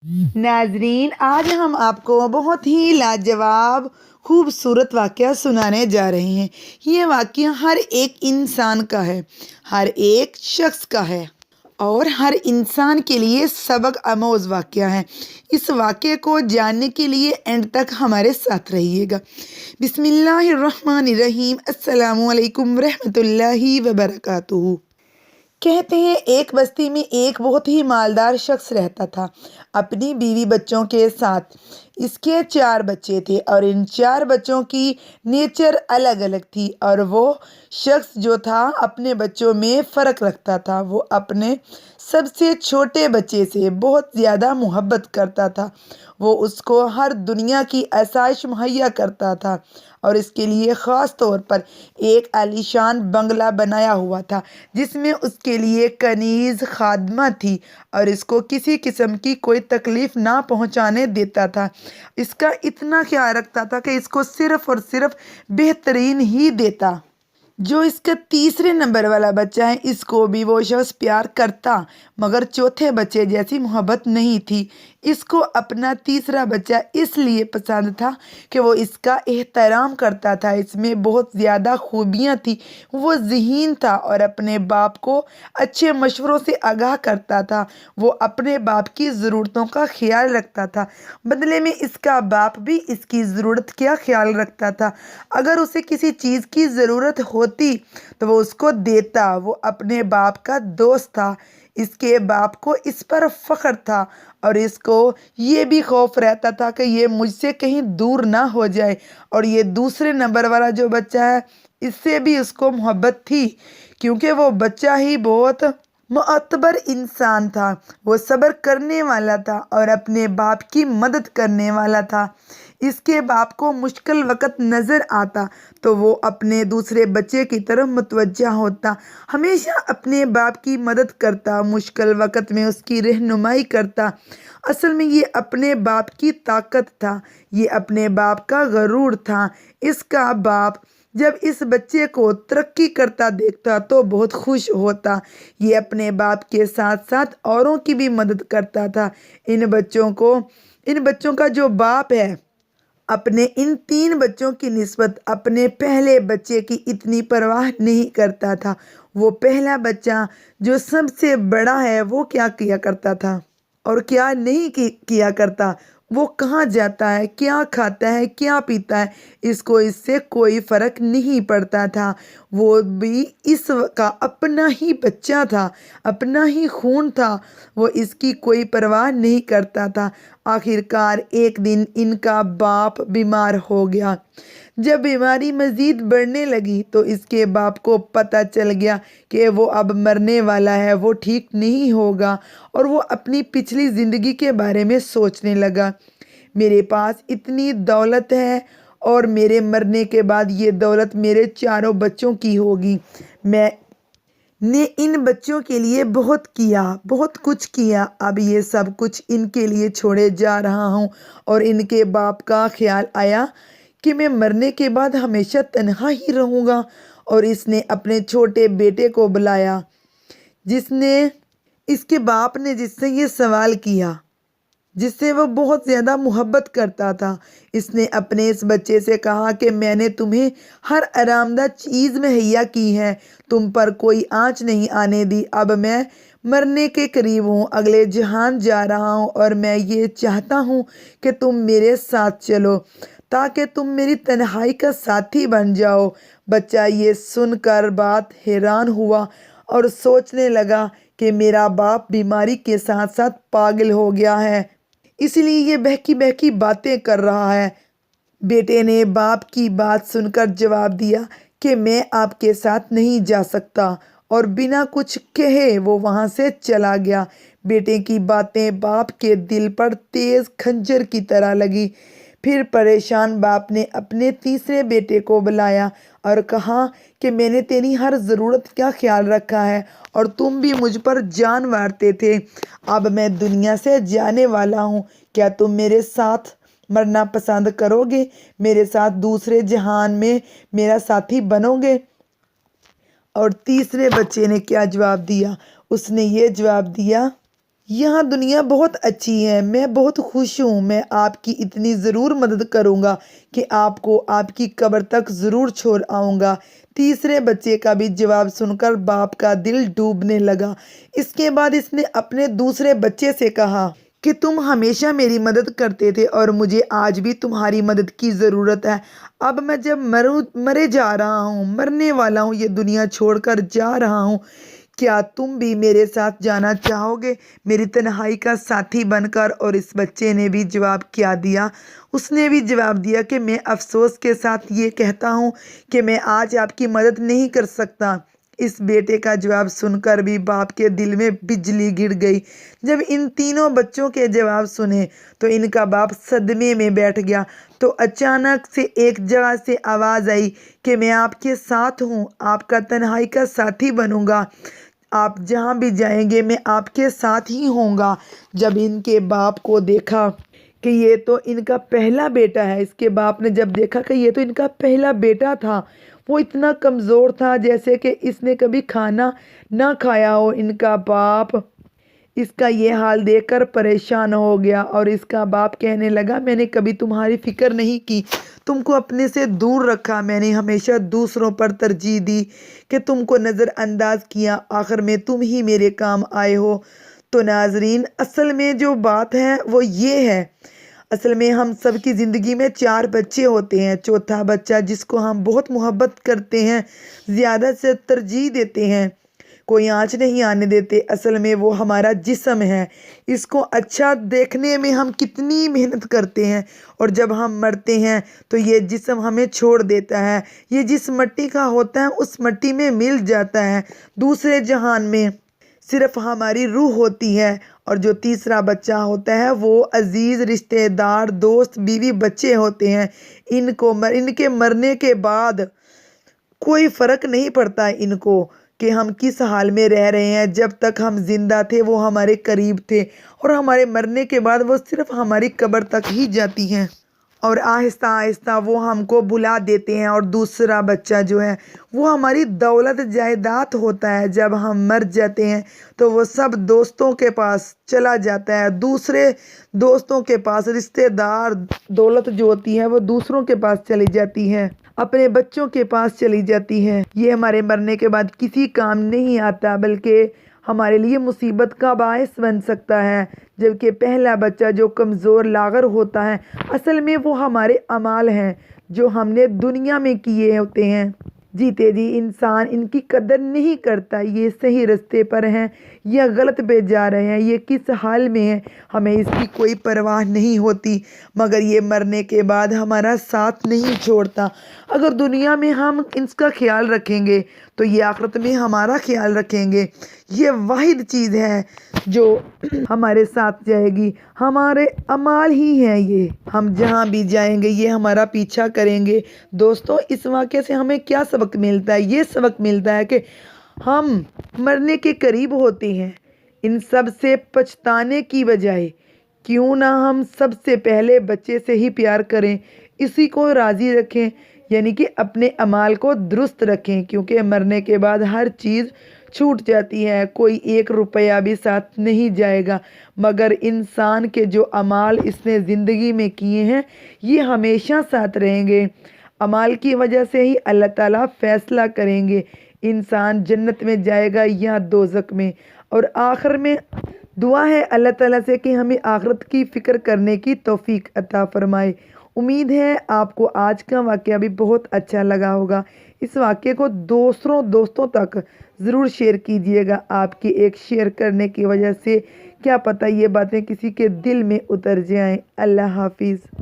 ناظرین، آج ہم آپ کو بہت ہی لاجواب خوبصورت واقعہ سنانے جا رہے ہیں۔ یہ واقعہ ہر ایک انسان کا ہے، ہر ایک شخص کا ہے اور ہر انسان کے لیے سبق آموز واقعہ ہے۔ اس واقعے کو جاننے کے لیے اینڈ تک ہمارے ساتھ رہیے گا۔ بسم اللہ الرحمن الرحیم۔ السلام علیکم ورحمۃ اللہ وبرکاتہ۔ کہتے ہیں ایک بستی میں ایک بہت ہی مالدار شخص رہتا تھا اپنی بیوی بچوں کے ساتھ۔ اس کے 4 بچے تھے اور ان 4 بچوں کی نیچر الگ الگ تھی، اور وہ شخص جو تھا اپنے بچوں میں فرق رکھتا تھا۔ وہ اپنے سب سے چھوٹے بچے سے بہت زیادہ محبت کرتا تھا۔ وہ اس کو ہر دنیا کی آسائش مہیا کرتا تھا اور اس کے لیے خاص طور پر ایک عالیشان بنگلہ بنایا ہوا تھا جس میں اس کے لیے کنیز خادمہ تھی اور اس کو کسی قسم کی کوئی تکلیف نہ پہنچانے دیتا تھا۔ اس کا اتنا خیال رکھتا تھا کہ اس کو صرف اور صرف بہترین ہی دیتا۔ جو اس کا تیسرے نمبر والا بچہ ہے، اس کو بھی وہ شخص پیار کرتا، مگر چوتھے بچے جیسی محبت نہیں تھی۔ اس کو اپنا تیسرا بچہ اس لیے پسند تھا کہ وہ اس کا احترام کرتا تھا، اس میں بہت زیادہ خوبیاں تھیں، وہ ذہین تھا اور اپنے باپ کو اچھے مشوروں سے آگاہ کرتا تھا۔ وہ اپنے باپ کی ضرورتوں کا خیال رکھتا تھا، بدلے میں اس کا باپ بھی اس کی ضرورت کا خیال رکھتا تھا۔ اگر اسے کسی چیز کی ضرورت ہوتی تو وہ اس کو دیتا۔ وہ اپنے باپ کا دوست تھا۔ اس کے باپ کو اس پر فخر تھا اور اس کو یہ بھی خوف رہتا تھا کہ یہ مجھ سے کہیں دور نہ ہو جائے۔ اور یہ دوسرے نمبر والا جو بچہ ہے، اس سے بھی اس کو محبت تھی کیونکہ وہ بچہ ہی بہت معتبر انسان تھا۔ وہ صبر کرنے والا تھا اور اپنے باپ کی مدد کرنے والا تھا۔ اس کے باپ کو مشکل وقت نظر آتا تو وہ اپنے دوسرے بچے کی طرف متوجہ ہوتا، ہمیشہ اپنے باپ کی مدد کرتا، مشکل وقت میں اس کی رہنمائی کرتا۔ اصل میں یہ اپنے باپ کی طاقت تھا، یہ اپنے باپ کا غرور تھا۔ اس کا باپ جب اس بچے کو ترقی کرتا دیکھتا تو بہت خوش ہوتا۔ یہ اپنے باپ کے ساتھ ساتھ اوروں کی بھی مدد کرتا تھا۔ ان بچوں کا جو باپ ہے، اپنے ان 3 بچوں کی نسبت اپنے پہلے بچے کی اتنی پرواہ نہیں کرتا تھا۔ وہ پہلا بچہ جو سب سے بڑا ہے، وہ کیا کیا کرتا تھا اور کیا نہیں کیا کرتا، وہ کہاں جاتا ہے، کیا کھاتا ہے، کیا پیتا ہے، اس کو اس سے کوئی فرق نہیں پڑتا تھا۔ وہ بھی اس کا اپنا ہی بچہ تھا، اپنا ہی خون تھا، وہ اس کی کوئی پرواہ نہیں کرتا تھا۔ آخرکار ایک دن ان کا باپ بیمار ہو گیا۔ جب بیماری مزید بڑھنے لگی تو اس کے باپ کو پتہ چل گیا کہ وہ اب مرنے والا ہے، وہ ٹھیک نہیں ہوگا، اور وہ اپنی پچھلی زندگی کے بارے میں سوچنے لگا۔ میرے پاس اتنی دولت ہے اور میرے مرنے کے بعد یہ دولت میرے 4 بچوں کی ہوگی۔ میں نے ان بچوں کے لیے بہت کیا، بہت کچھ کیا، اب یہ سب کچھ ان کے لیے چھوڑے جا رہا ہوں۔ اور ان کے باپ کا خیال آیا کہ میں مرنے کے بعد ہمیشہ تنہا ہی رہوں گا، اور اس نے اپنے چھوٹے بیٹے کو بلایا اس کے باپ نے جس سے یہ سوال کیا، جس سے وہ بہت زیادہ محبت کرتا تھا۔ اس نے اپنے اس بچے سے کہا کہ میں نے تمہیں ہر آرام دہ چیز مہیا کی ہے، تم پر کوئی آنچ نہیں آنے دی۔ اب میں مرنے کے قریب ہوں، اگلے جہان جا رہا ہوں، اور میں یہ چاہتا ہوں کہ تم میرے ساتھ چلو تاکہ تم میری تنہائی کا ساتھی بن جاؤ۔ بچہ یہ سن کر بات حیران ہوا اور سوچنے لگا کہ میرا باپ بیماری کے ساتھ ساتھ پاگل ہو گیا ہے، اس لیے یہ بہکی بہکی باتیں کر رہا ہے۔ بیٹے نے باپ کی بات سن کر جواب دیا کہ میں آپ کے ساتھ نہیں جا سکتا، اور بنا کچھ کہے وہ وہاں سے چلا گیا۔ بیٹے کی باتیں باپ کے دل پر تیز خنجر کی طرح لگی۔ پھر پریشان باپ نے اپنے تیسرے بیٹے کو بلایا اور کہا کہ میں نے تیری ہر ضرورت کا خیال رکھا ہے اور تم بھی مجھ پر جان مارتے تھے۔ اب میں دنیا سے جانے والا ہوں، کیا تم میرے ساتھ مرنا پسند کرو گے؟ میرے ساتھ دوسرے جہان میں میرا ساتھی بنو گے؟ اور تیسرے بچے نے کیا جواب دیا؟ اس نے یہ جواب دیا یہاں دنیا بہت اچھی ہے، میں بہت خوش ہوں، میں آپ کی اتنی ضرور مدد کروں گا کہ آپ کو آپ کی قبر تک ضرور چھوڑ آؤں گا۔ تیسرے بچے کا بھی جواب سن کر باپ کا دل ڈوبنے لگا۔ اس کے بعد اس نے اپنے دوسرے بچے سے کہا کہ تم ہمیشہ میری مدد کرتے تھے اور مجھے آج بھی تمہاری مدد کی ضرورت ہے۔ اب میں جب مرے جا رہا ہوں، مرنے والا ہوں، یہ دنیا چھوڑ کر جا رہا ہوں، کیا تم بھی میرے ساتھ جانا چاہو گے میری تنہائی کا ساتھی بن کر؟ اور اس بچے نے بھی جواب کیا دیا؟ اس نے بھی جواب دیا کہ میں افسوس کے ساتھ یہ کہتا ہوں کہ میں آج آپ کی مدد نہیں کر سکتا۔ اس بیٹے کا جواب سن کر بھی باپ کے دل میں بجلی گر گئی۔ جب ان تینوں بچوں کے جواب سنے تو ان کا باپ صدمے میں بیٹھ گیا۔ تو اچانک سے ایک جگہ سے آواز آئی کہ میں آپ کے ساتھ ہوں، آپ کا تنہائی کا ساتھی بنوں گا، آپ جہاں بھی جائیں گے میں آپ کے ساتھ ہی ہوں گا۔ جب ان کے باپ کو دیکھا کہ یہ تو ان کا پہلا بیٹا ہے، اس کے باپ نے جب دیکھا کہ یہ تو ان کا پہلا بیٹا تھا، وہ اتنا کمزور تھا جیسے کہ اس نے کبھی کھانا نہ کھایا ہو، ان کا باپ اس کا یہ حال دیکھ کر پریشان ہو گیا اور اس کا باپ کہنے لگا میں نے کبھی تمہاری فکر نہیں کی، تم کو اپنے سے دور رکھا، میں نے ہمیشہ دوسروں پر ترجیح دی کہ تم کو نظر انداز کیا، آخر میں تم ہی میرے کام آئے ہو۔ تو ناظرین، اصل میں جو بات ہے وہ یہ ہے، اصل میں ہم سب کی زندگی میں 4 بچے ہوتے ہیں۔ چوتھا بچہ جس کو ہم بہت محبت کرتے ہیں، زیادہ سے ترجیح دیتے ہیں، کوئی آنچ نہیں آنے دیتے، اصل میں وہ ہمارا جسم ہے۔ اس کو اچھا دیکھنے میں ہم کتنی محنت کرتے ہیں اور جب ہم مرتے ہیں تو یہ جسم ہمیں چھوڑ دیتا ہے، یہ جس مٹی کا ہوتا ہے اس مٹی میں مل جاتا ہے، دوسرے جہان میں صرف ہماری روح ہوتی ہے۔ اور جو تیسرا بچہ ہوتا ہے وہ عزیز رشتہ دار، دوست، بیوی، بچے ہوتے ہیں۔ ان کے مرنے کے بعد کوئی فرق نہیں پڑتا ان کو کہ ہم کس حال میں رہ رہے ہیں، جب تک ہم زندہ تھے وہ ہمارے قریب تھے اور ہمارے مرنے کے بعد وہ صرف ہماری قبر تک ہی جاتی ہیں اور آہستہ آہستہ وہ ہم کو بھلا دیتے ہیں۔ اور دوسرا بچہ جو ہے وہ ہماری دولت جائیداد ہوتا ہے، جب ہم مر جاتے ہیں تو وہ سب دوستوں کے پاس چلا جاتا ہے، دوسرے دوستوں کے پاس، رشتہ دار، دولت جو ہوتی ہے وہ دوسروں کے پاس چلی جاتی ہے، اپنے بچوں کے پاس چلی جاتی ہے۔ یہ ہمارے مرنے کے بعد کسی کام نہیں آتا بلکہ ہمارے لیے مصیبت کا باعث بن سکتا ہے، جبکہ پہلا بچہ جو کمزور لاغر ہوتا ہے اصل میں وہ ہمارے اعمال ہیں جو ہم نے دنیا میں کیے ہوتے ہیں۔ جیتے جی انسان ان کی قدر نہیں کرتا، یہ صحیح رستے پر ہیں یا غلط پہ جا رہے ہیں، یہ کس حال میں ہیں، ہمیں اس کی کوئی پرواہ نہیں ہوتی، مگر یہ مرنے کے بعد ہمارا ساتھ نہیں چھوڑتا۔ اگر دنیا میں ہم اس کا خیال رکھیں گے تو یہ آخرت میں ہمارا خیال رکھیں گے۔ یہ واحد چیز ہے جو ہمارے ساتھ جائے گی، ہمارے اعمال ہی ہیں یہ، ہم جہاں بھی جائیں گے یہ ہمارا پیچھا کریں گے۔ دوستو، اس واقعے سے ہمیں کیا سبق ملتا ہے؟ یہ سبق ملتا ہے کہ ہم مرنے کے قریب ہوتے ہیں، ان سب سے پچھتانے کی بجائے کیوں نہ ہم سب سے پہلے بچے سے ہی پیار کریں، اسی کو راضی رکھیں، یعنی کہ اپنے اعمال کو درست رکھیں، کیونکہ مرنے کے بعد ہر چیز چھوٹ جاتی ہے، کوئی 1 روپیہ بھی ساتھ نہیں جائے گا، مگر انسان کے جو اعمال اس نے زندگی میں کیے ہیں یہ ہمیشہ ساتھ رہیں گے۔ اعمال کی وجہ سے ہی اللہ تعالیٰ فیصلہ کریں گے انسان جنت میں جائے گا یا دوزخ میں۔ اور آخر میں دعا ہے اللہ تعالیٰ سے کہ ہمیں آخرت کی فکر کرنے کی توفیق عطا فرمائے۔ امید ہے آپ کو آج کا واقعہ بھی بہت اچھا لگا ہوگا۔ اس واقعے کو دوستوں تک ضرور شیئر کیجیے گا، آپ کی ایک شیئر کرنے کی وجہ سے کیا پتہ یہ باتیں کسی کے دل میں اتر جائیں۔ اللہ حافظ۔